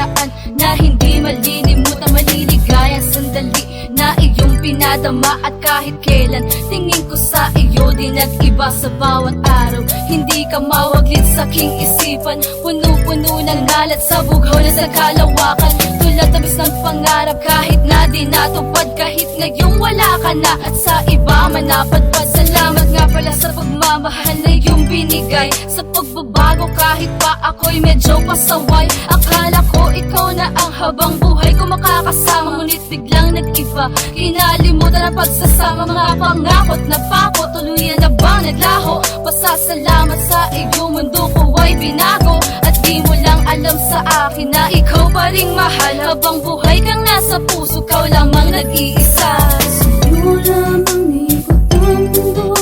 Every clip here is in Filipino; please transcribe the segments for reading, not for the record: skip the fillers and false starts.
nakaraan na hindi malilimutan, maliligayang sandali na iyong pinadama. At kahit kailan tingin ko sa iyo di nag-iba sa bawat araw. Hindi ka mawaglit sa aking isipan, puno-puno ng ngalat sa bughaw na sa kalawakan. Tulad tabis ng pangarap kahit na di natupad, kahit ngayong wala ka na at sa iba man napadpad. Salamat nga pala sa pagmamahal na iyong binigay, sa pagbabago kahit pa ako'y medyo pasaway. Akala ko ikaw na ang habang buhay ko makakasama, ngunit biglang nag-iba. Kinalimutan ang pagsasama, mga pangako't napako tuluyan na bang naglaho. Pasasalamat sa iyong mundo ko ay binago, at di mo lang alam sa akin na ikaw pa ring mahal. Habang buhay kang nasa puso, ikaw lamang nag-iisa. Sa'yo lamang ikot ang mundo,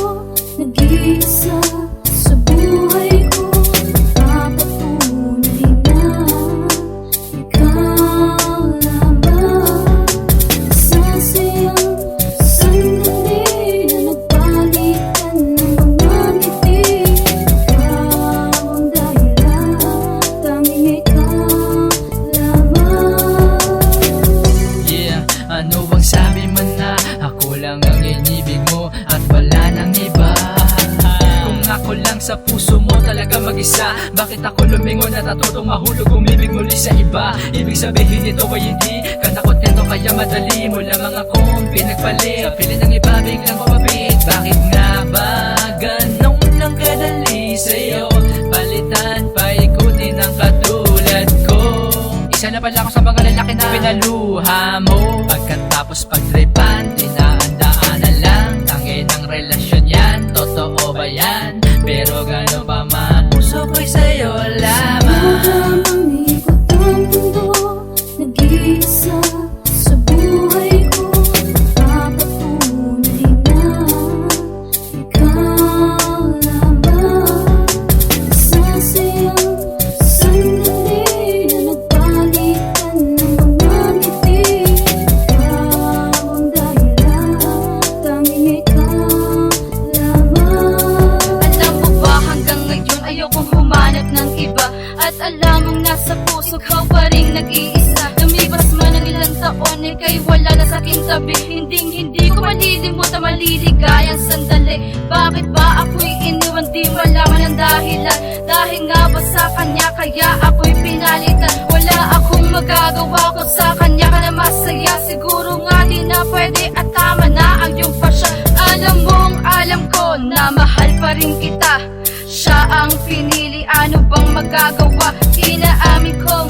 nag-iisa sa buhay ko. Papatunay na ikaw lamang. Sasayang sandali na nagbalikan ng mga ngiti. Ikaw ang dahilan, tanging ikaw lamang. Yeah, ano bang sabi man na ako lang ang inibig mo at wala nang iba? Kung ako lang sa puso mo talaga mag-isa, bakit ako lumingon at natutong mahulog umibig muli sa iba? Ibig sabihin ito ay hindi ka nakontento, kaya madali mo lamang akong pinagpalit. Sa piling ng iba biglang kumapit, bakit nga ba ganun lang kadali sa'yo? Palitan pa ikutin ang katulad ko. Isa na pala ako sa mga lalaki na pinaluha mo. Pagkatapos pagtripan, dinaan-daanan lang. Tangin ang relasyon yan, totoo ba yan? Pero gano'n pa man, puso ko'y sa'yo lamang. Lamang ikot ang mundo, nag-iisa sa buhay ko. Papatunay na ikaw lamang. Sasayang sandali na nagbalikan ng mga ngiti. Ikaw ang dahilan, tanging ikaw lamang. Alam mo ba hanggang ngayon ayokong humanap ng iba, at alam mong nasa puso ka pa rin nag-iisa. Lumipas man ang ilang taon, ika'y wala na sa aking tabi. Hindi ko malilimutan, maliligayang sandali. Bakit ba ako'y iniwan, di malaman ang dahilan? Dahil nga ba sa kanya kaya ako'y pinalitan? Wala akong magagawa kung sa kanya ka na masaya. Siguro nga di na pwede at tama na ang iyong pasya. Alam mong alam ko na mahal pa rin kita, siya ang pinili, ano bang magagawa? Inaamin kong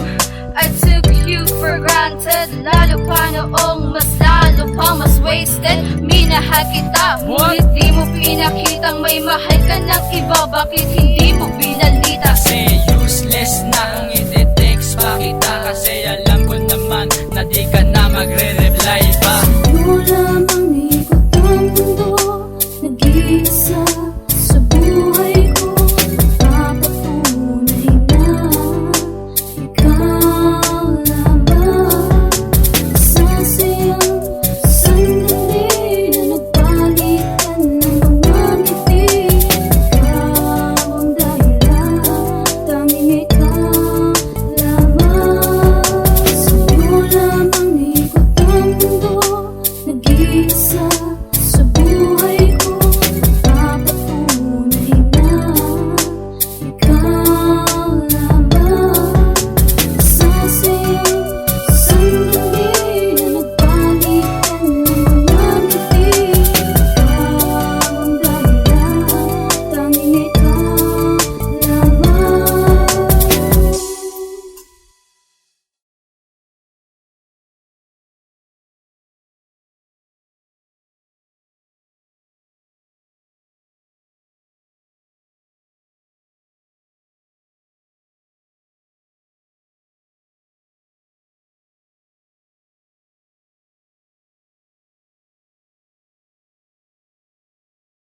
I took you for granted, lalo pa noong mas lalo pang mas wasted. Minahal kita, ngunit di mo pinakitang may mahal ka ng iba. Bakit hindi mo binalita? Kasi useless na kung iti-text pa kita, kasi alam ko naman na di ka na magre